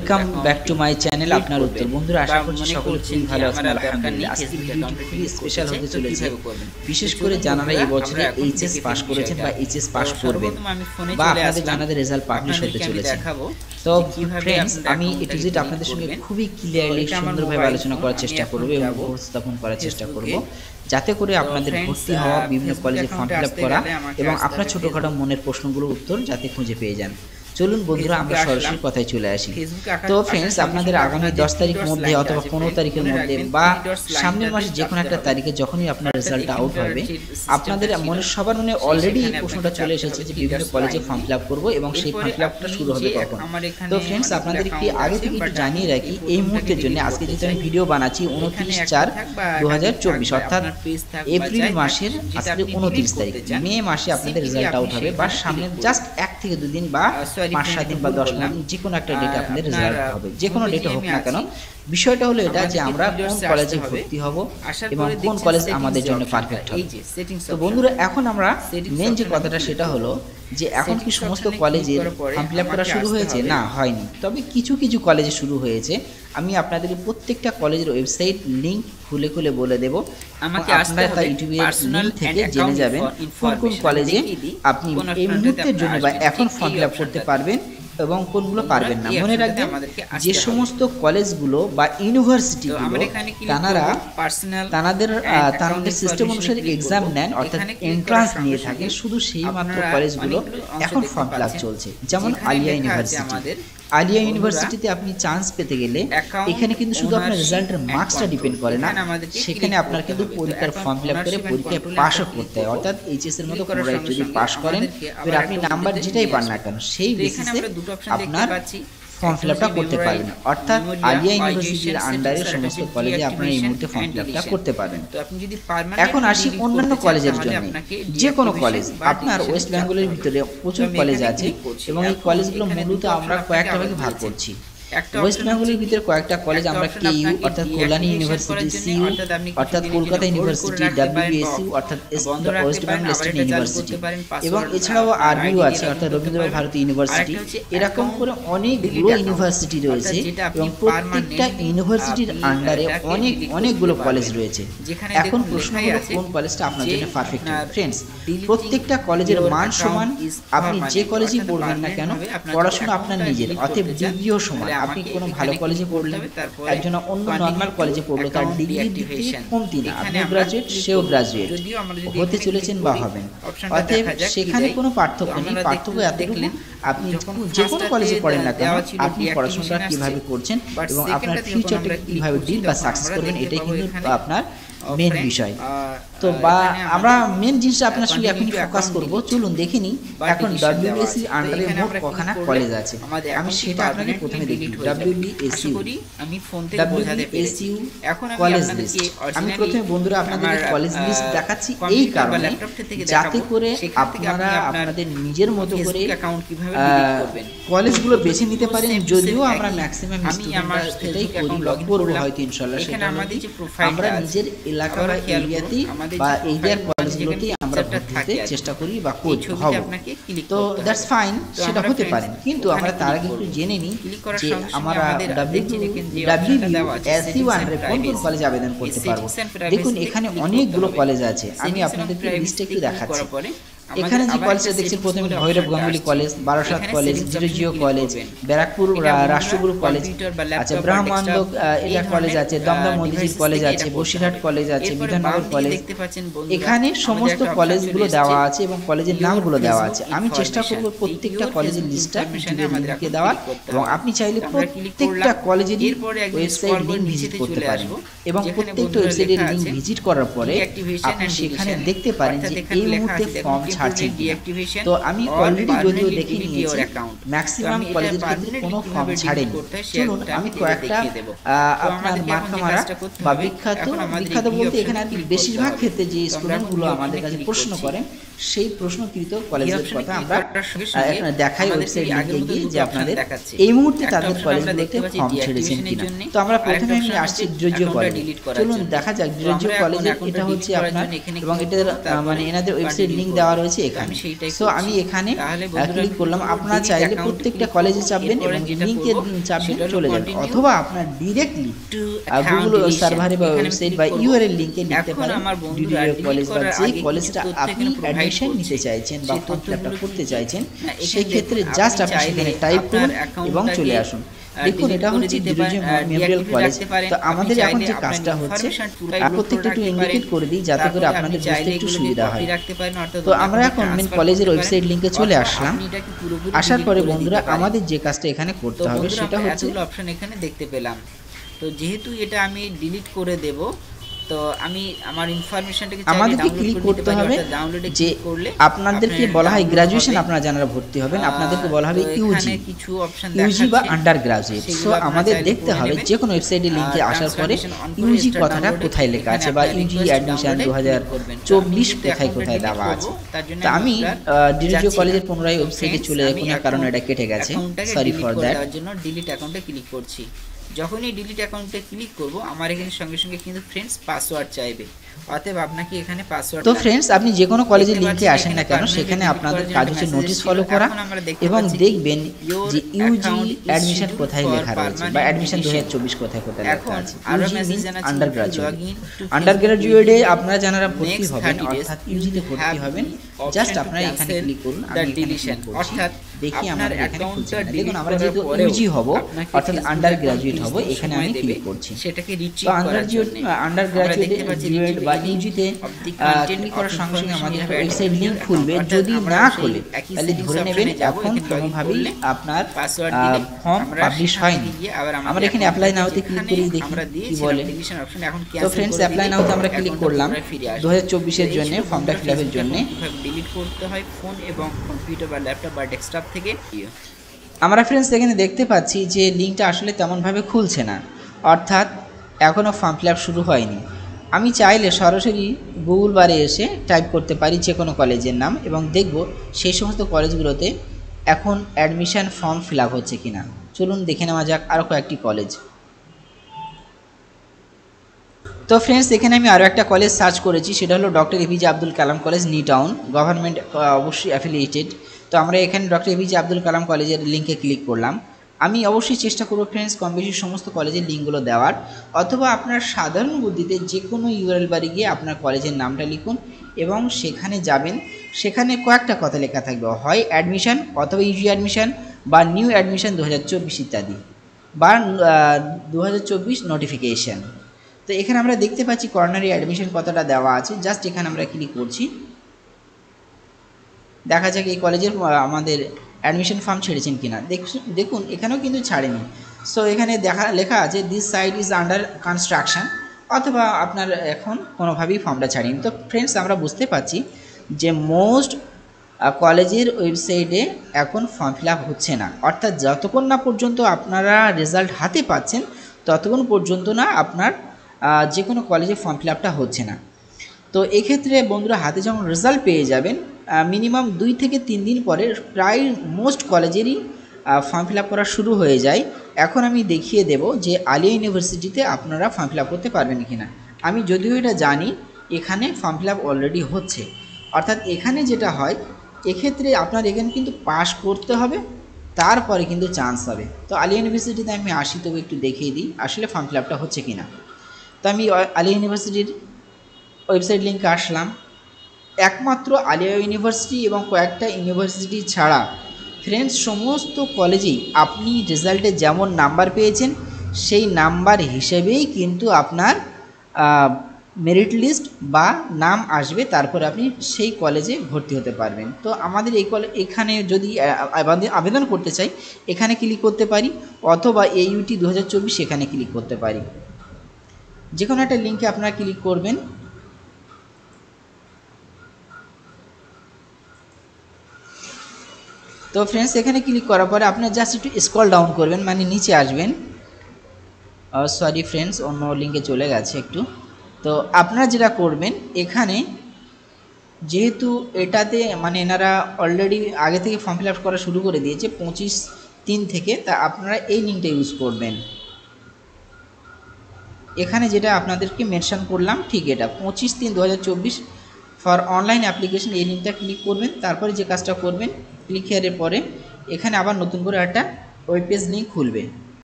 Welcome back to my channel আপনার উত্তর। বন্ধুরা, আশা করছি সকলে খুবই ভালো আছেন। আলহামদুলিল্লাহ। আজকে ভিডিওটি খুবই স্পেশাল হতে চলেছে, বিশেষ করে যারা এই বছরে এইচএস পাস করেছেন বা এইচএস পাস করবেন বা আপনাদের জানাদের রেজাল্ট পাবলিশ হতে চলেছে। তো ফ্রেন্ডস, আমি এ টু জেড আপনাদের সঙ্গে খুবই ক্লিয়ারলি সুন্দরভাবে আলোচনা করার চেষ্টা করব এবং উপস্থাপন করার চেষ্টা করব, যাতে করে আপনাদের ভর্তি হওয়া বিভিন্ন কলেজে ফর্ম ফিল আপ করা এবং আপনার ছোটোখাটো মনের প্রশ্নগুলোর উত্তর যাতে খুঁজে পেয়ে যান। চলুন বন্ধুরা, আমরা সরাসরি কথায় চলে আসি। তো ফ্রেন্ডস, আপনাদের আগামী 10 তারিখ মধ্যে অথবা 15 তারিখের মধ্যে বা সামনের মাসে যে কোনো একটা তারিখে যখনই আপনার রেজাল্ট আউট হবে, আপনাদের সবার মনে অলরেডি এই প্রশ্নটা চলে এসেছে যে বিভিন্ন কলেজে ফর্ম ফিল আপ করবো এবং সেই ফর্ম ফিল আপটা শুরু হবে কখন। তো ফ্রেন্ডস, আপনাদের একটি আগে থেকে একটু জানিয়ে রাখি, এই মুহূর্তের জন্য আজকে যেহেতু আমি ভিডিও বানাচ্ছি 29/4/2024, অর্থাৎ এপ্রিল মাসের আজকে 29 তারিখ, মে মাসে আপনাদের রেজাল্ট আউট হবে বা সামনের জাস্ট 1 থেকে 2 দিন বা 5-7 দিন বা 10 দিন যে কোনো একটা ডেটে আপনাদের রেজাল্ট হবে, যে কোনো ডেটে হোক না কেন। বিষয়টা হলো এটা যে আমরা কোন কলেজে ভর্তি হব এবং কোন কলেজ আমাদের জন্য পারফেক্ট হবে। তো বন্ধুরা, এখন আমরা মেন যে কথাটা সেটা হলো যে এখন কি সমস্ত কলেজের ফর্ম ফিল আপ করা শুরু হয়েছে? না, হয়নি, তবে কিছু কিছু কলেজে শুরু হয়েছে। আমি আপনাদের প্রত্যেকটা কলেজের ওয়েবসাইট লিংক খুলে খুলে বলে দেব, আপনারা তাই ইউটিউবের লিংক থেকে জেনে যাবেন কোন কোন কলেজে আপনি এই মুহূর্তের জন্য বা এখন ফর্ম ফিল আপ করতে পারবেন এবং কোনগুলো পারবেন না। মনে রাখবেন, যে সমস্ত কলেজগুলো বা ইউনিভার্সিটিগুলো তাদের সিস্টেম অনুসারে এক্সাম নেন, অর্থাৎ এন্ট্রান্স নিয়ে থাকে, শুধু সেই মাত্র কলেজগুলো এখন ফর্ম ফিল আপ চলছে। যেমন আলিয়া ইউনিভার্সিটিতে আপনি চান্স পেতে গেলে এখানে কিন্তু শুধু আপনার রেজাল্টের মার্কসটা ডিপেন্ড করে না, সেখানে আপনার কিন্তু পরীক্ষার ফর্ম ফিল আপ করে পরীক্ষায় পাসও করতে হয়। অর্থাৎ এইচএস এর মতো পুনরায় যদি পাস করেন, এবার আপনি নাম্বার যেটাই পান না কেন সেই বেসিসে আপনার ফর্ম ফিল আপটা করতে পারবেন। অর্থাৎ আলিয়া ইউনিভার্সিটির আন্ডারে সমস্ত কলেজে আপনারা এই মুহূর্তে ফর্ম ফিল আপটা করতে পারবেন। এখন আসি অন্যান্য কলেজের জন্য। যে কোনো কলেজ, আপনার ওয়েস্ট বেঙ্গলের ভিতরে প্রচুর কলেজ আছে এবং এই কলেজগুলো মূলত আমরা কয়েকটা ভাগে ভাগ করছি। ওয়েস্ট বেঙ্গলের ভিতরে কয়েকটা কলেজ আমরা কেইউ অর্থাৎ কল্যাণী ইউনিভার্সিটি, সিইউ অর্থাৎ কলকাতা ইউনিভার্সিটি, ডাব্লিউবিএসইউ অর্থাৎ ওয়েস্ট বেঙ্গল স্টেট ইউনিভার্সিটি, এবং এছাড়াও আরবিও আছে অর্থাৎ রবীন্দ্র ভারতী ইউনিভার্সিটি। এরকম করে অনেকগুলো ইউনিভার্সিটি রয়েছে এবং প্রত্যেকটা ইউনিভার্সিটির আন্ডারে অনেকগুলো কলেজ রয়েছে। এখন প্রশ্ন হলো কোন কলেজটা আপনার জন্য পারফেক্ট হবে। ফ্রেন্ডস, প্রত্যেকটা কলেজের মান সমান। আপনি যে কলেজেই পড়বেন না কেন, পড়াশোনা আপনার নিজের, অতএব ডিগ্রিও সমান। আপনি কোনো ভালো কলেজে পড়লেন, একজন অন্য নর্মাল কলেজে পড়লো, তার ডিগ্রির দিক থেকে কমতি না। আপনি গ্রাজুয়েট, সেও গ্রাজুয়েট হতে চলেছেন বা হবেন, অতএব সেখানে কোনো পার্থক্য নেই। পার্থক্য এতটুকু, আপনি যে কোনো কলেজে পড়েন না কেন, আপনি পড়াশোনাটা কিভাবে করছেন এবং আপনার ফিউচারটা কিভাবে ডিল বা সাকসেস করবেন, এটাই কিন্তু আপনার মেন বিষয়। তো বা আমরা মেন জিনিসটা আপনার সঙ্গে এখন ফোকাস করব। চলুন দেখে নিই এখন ডব্লিউবিএসসি আন্ডারে মোট কখানা কলেজ আছে। আমি সেটা আপনাকে প্রথমে দেখি। ডব্লিউবিএসইউ কলেজ লিস্ট। আমি প্রথমে বন্ধুরা আপনাদের কলেজ লিস্ট দেখাচ্ছি এই কারণে, যাতে করে আপনারা আপনাদের নিজের মতো করে কলেজগুলো বেছে নিতে পারেন। যদিও আমরা ম্যাক্সিমাম এটাই করবো হয়তো ইনশাল্লাহ, সেটা আমরা নিজের এলাকা বা এরিয়াতেই বা এরিয়ার কলেজগুলোতেই আমরা ভর্তিতে চেষ্টা করি বা হব। তো দ্যাটস ফাইন, সেটা হতে পারে, কিন্তু আমরা তার আগে একটু জেনে নিই যে আমরা ডব্লিউবিএসইউ আন্ডারে কোন কোন কলেজে আবেদন করতে পারবো। দেখুন, এখানে অনেকগুলো কলেজ আছে, আমি আপনাদেরকে লিস্ট একটু দেখাচ্ছি। এখানে যে কলেজটা দেখছি, প্রথমে ভৈরব গাঙ্গুলি কলেজ, বারাসাত কলেজ, জিরো কলেজ, ব্যারাকপুর রাষ্ট্রগুরু কলেজ আছে, ব্রহ্মানন্দ এটা কলেজ আছে, দমদম মোদিজির কলেজ আছে, বসিরহাট কলেজ আছে, বিধাননগর কলেজ। এখানে সমস্ত কলেজগুলো দেওয়া আছে এবং কলেজের নামগুলো দেওয়া আছে। আমি চেষ্টা করব প্রত্যেকটা কলেজের লিস্টটা ইউটিউবের লিংকে দেওয়ার, এবং আপনি চাইলে প্রত্যেকটা কলেজেরই ওয়েবসাইট লিংক ভিজিট করতে পারেন এবং প্রত্যেকটা ওয়েবসাইটের লিংক ভিজিট করার পরে আপনি সেখানে দেখতে পারেন যে এই মুহূর্তে ফর্ম ছাড়ছে। তো আমি অলরেডি যদিও দেখে নিয়েছি, ম্যাক্সিমাম কলেজের ক্ষেত্রে কোনো ফর্ম ছাড়েনি। চলুন আমি কয়েকটা আপনার মাথা মারা বা বিখ্যাত বলতে এখানে আর কি বেশিরভাগ ক্ষেত্রে যে স্টুডেন্টগুলো আমাদের কাছে প্রশ্ন করেন, সেই প্রশ্নকৃত কলেজের কথা আমরা দেখাই ওয়েবসাইট লিংকে গিয়ে, যে আপনাদের এই মুহূর্তে তাদের কলেজগুলোতে ফর্ম ছেড়েছেন কিনা। তো আমরা প্রথমে আমি আসছি ডিরোজিও কলেজ। চলুন দেখা যাক ডিরোজিও কলেজে এটা হচ্ছে আপনার, এবং এটার মানে এনাদের ওয়েবসাইট লিংক দেওয়া রয়েছে হয়েছে এখানে। সো আমি এখানে ক্লিক করলাম। আপনারা চাইলে প্রত্যেকটা কলেজে চাপবেন এবং লিঙ্কে চাপবেন, চলে যাবেন, অথবা আপনার ডিরেক্টলি গুগল সার্ভারে বা ওয়েবসাইট বা ইউআরএল লিঙ্কে লিখতে পারেন ডিডিডিও কলেজ বা যে কলেজটা আপনি অ্যাডমিশন নিতে চাইছেন বা ফর্ম ফিল আপটা করতে চাইছেন, সেই ক্ষেত্রে জাস্ট আপনি সেখানে টাইপ করুন এবং চলে আসুন। দেখুন এটা হচ্ছে ডিডিডিও মেমোরিয়াল কলেজ। তো আমাদের এখন যে কাজটা হচ্ছে, প্রত্যেকটা একটু ইন্ডিকেট করে দিই যাতে করে আপনাদের বুঝতে একটু সুবিধা হয়। তো আমরা এখন মেন কলেজের ওয়েবসাইট লিঙ্কে চলে আসলাম। আসার পরে বন্ধুরা আমাদের যে কাজটা এখানে করতে হবে সেটা হচ্ছে অপশন এখানে দেখতে পেলাম। তো যেহেতু এটা আমি ডিলিট করে দেব, তো আমি আমার ইনফরমেশনটাকে আমাদেরকে ক্লিক করতে হবে যে আপনাদেরকে বলা হয় গ্র্যাজুয়েশন আপনারা যারা ভর্তি হবেন আপনাদেরকে বলা হবে ইউজি, কিছু অপশন ইউজি বা আন্ডার গ্রাজুয়েট। সো আমাদের দেখতে হবে যে কোনো ওয়েবসাইটে লিংকে আসার পরে ইউজি কথাটা কোথায় লেখা আছে বা ইউজি অ্যাডমিশন 2024 কোথায় কোথায় দেওয়া আছে। তো আমি ডিডিডিও কলেজের পুনরায় ওয়েবসাইটে চলে যাই, কোনো কারণে এটা কেটে গেছে, সরি ফর দ্যাট। তার জন্য ডিলিট অ্যাকাউন্টে ক্লিক করছি। যখনই ডিলিট অ্যাকাউন্টে ক্লিক করব আমার এখানে সঙ্গে সঙ্গে কিন্তু ফ্রেন্ডস পাসওয়ার্ড চাইবে, অতএব আপনাকে এখানে পাসওয়ার্ড। তো ফ্রেন্ডস আপনি যে কোনো কলেজের লিংকে আসেন না কেন সেখানে আপনাদের কাজ হচ্ছে নোটিশ ফলো করা এবং দেখবেন যে ইউজি অ্যাডমিশন কোথায় লেখা রয়েছে বা অ্যাডমিশন 2024 কোথায় কোথায় লেখা আছে। UG means undergraduate. আন্ডার গ্রাজুয়েটে আপনারা যারা ভর্তি হবেন অর্থাৎ ইউজিতে ভর্তি হবেন, জাস্ট আপনারা এখানে ক্লিক করুন। আমি ডিলিশন অর্থাৎ দেখি আমার এখানে খুলছে না। দেখুন আমরা যেহেতু ইউজি হব অর্থাৎ আন্ডার গ্রাজুয়েট হব, এখানে আমি ক্লিক করছি। সেটাকে রিচিভ আন্ডার গ্রাজুয়েট বা ইউজিতে ক্লিক করার সঙ্গে সঙ্গে আমাদের ওয়েবসাইট লিংক খুলবে। যদি না খুলে তাহলে ধরে নেবেন এখন কোনোভাবেই আপনার ফর্ম পাবলিশ হয়নি। আমরা এখানে অ্যাপ্লাই নাওতে ক্লিক করি, দেখি কি বলে। তো ফ্রেন্ডস অ্যাপ্লাই নাওতে আমরা ক্লিক করলাম 2024 এর জন্য ফর্মটা ফিল আপের জন্য। ডিলিট করতে হয় ফোন এবং কম্পিউটার বা ল্যাপটপ বা ডেস্কটপ থেকে। আমরা ফ্রেন্ডস এখানে দেখতে পাচ্ছি যে লিঙ্কটা আসলে তেমনভাবে খুলছে না, অর্থাৎ এখনও ফর্ম ফিল আপ শুরু হয়নি। আমি চাইলে সরাসরি গুগল বারে এসে টাইপ করতে পারি যে কোনো কলেজের নাম এবং দেখব সেই সমস্ত কলেজগুলোতে এখন অ্যাডমিশন ফর্ম ফিল আপ হচ্ছে কিনা। চলুন দেখে নেওয়া যাক আরও কয়েকটি কলেজ। তো ফ্রেন্ডস এখানে আমি আরও একটা কলেজ সার্চ করেছি, সেটা হলো doctor APJ Abdul Kalam college, new town, government অবশ্যই অ্যাফিলিয়েটেড। তো আমরা এখানে ডক্টর এপিজে আব্দুল কালাম কলেজের লিঙ্কে ক্লিক করলাম। আমি অবশ্যই চেষ্টা করব ফ্রেন্ডস কম বেশি সমস্ত কলেজের লিঙ্কগুলো দেওয়ার, অথবা আপনার সাধারণ বুদ্ধিতে যে কোনো ইউআরএল বারে গিয়ে আপনার কলেজের নামটা লিখুন এবং সেখানে যাবেন। সেখানে কয়েকটা কথা লেখা থাকবে, হয় অ্যাডমিশন অথবা ইউজি অ্যাডমিশন বা নিউ অ্যাডমিশন 2024 ইত্যাদি, বা 2024 নোটিফিকেশন। তো এখানে আমরা দেখতে পাচ্ছি কর্নারি অ্যাডমিশন কথাটা দেওয়া আছে, জাস্ট এখানে আমরা ক্লিক করছি। দেখা যাক এই কলেজের আমাদের অ্যাডমিশন ফর্ম ছেড়েছেন কিনা। দেখুন এখানেও কিন্তু ছাড়েনি। সো এখানে লেখা আছে this site is under construction, অথবা আপনার এখন কোনোভাবেই ফর্মটা ছাড়েনি। তো ফ্রেন্ডস আমরা বুঝতে পারছি যে মোস্ট কলেজের ওয়েবসাইটে এখন ফর্ম ফিল আপ হচ্ছে না, অর্থাৎ যতক্ষণ না পর্যন্ত আপনারা রেজাল্ট হাতে পাচ্ছেন ততক্ষণ পর্যন্ত না আপনার যে কোনো কলেজে ফর্ম ফিল আপটা হচ্ছে না। তো এক্ষেত্রে বন্ধুরা হাতে যখন রেজাল্ট পেয়ে যাবেন মিনিমাম 2 থেকে 3 দিন পরে প্রায় মোস্ট কলেজেরই ফর্ম ফিল আপ করা শুরু হয়ে যায়। এখন আমি দেখিয়ে দেব যে আলিয়া ইউনিভার্সিটিতে আপনারা ফর্ম ফিল আপ করতে পারবেন কিনা। আমি যদিও এটা জানি এখানে ফর্ম ফিল আপ অলরেডি হচ্ছে, অর্থাৎ এখানে যেটা হয় এক্ষেত্রে আপনার এখানে কিন্তু পাস করতে হবে, তারপরে কিন্তু চান্স হবে। তো আলিয়া ইউনিভার্সিটিতে আমি আসি, তবে একটু দেখিয়ে দিই আসলে ফর্ম ফিল আপটা হচ্ছে কিনা। তো আমি আলিয়া ইউনিভার্সিটির ওয়েবসাইট লিঙ্কে আসলাম। একমাত্র আলিয়া ইউনিভার্সিটি এবং কয়েকটা ইউনিভার্সিটি ছাড়া ফ্রেন্ডস সমস্ত কলেজেই আপনি রেজাল্টে যেমন নাম্বার পেয়েছেন সেই নাম্বার হিসেবেই কিন্তু আপনার মেরিট লিস্ট বা নাম আসবে, তারপর আপনি সেই কলেজে ভর্তি হতে পারবেন। তো আমাদের এখানে যদি আবেদন করতে চাই এখানে ক্লিক করতে পারি, অথবা AUT 2024 এখানে ক্লিক করতে পারি। যে কোনো একটা লিঙ্কে আপনারা ক্লিক করবেন। তো ফ্রেন্ডস এখানে ক্লিক করার পরে আপনার জাস্ট একটু স্ক্রল ডাউন করবেন, মানে নিচে আসবেন। সরি ফ্রেন্ডস অন্য লিঙ্কে চলে গেছে একটু। তো আপনারা যেটা করবেন এখানে যেহেতু এটাতে মানে এনারা অলরেডি আগে থেকে ফর্ম ফিল আপ করা শুরু করে দিয়েছে 25/3 থেকে, তা আপনারা এই লিঙ্কটা ইউজ করবেন। এখানে যেটা আপনাদেরকে মেনশন করলাম ঠিক এটা 25/3/2024 ফর অনলাইন অ্যাপ্লিকেশন এই লিঙ্কটা ক্লিক করবেন। তারপরে যে কাজটা করবেন, ক্লিক হেয়ারের পরে এখানে আবার নতুন করে একটা ওয়েব পেজ লিঙ্ক খুলবে।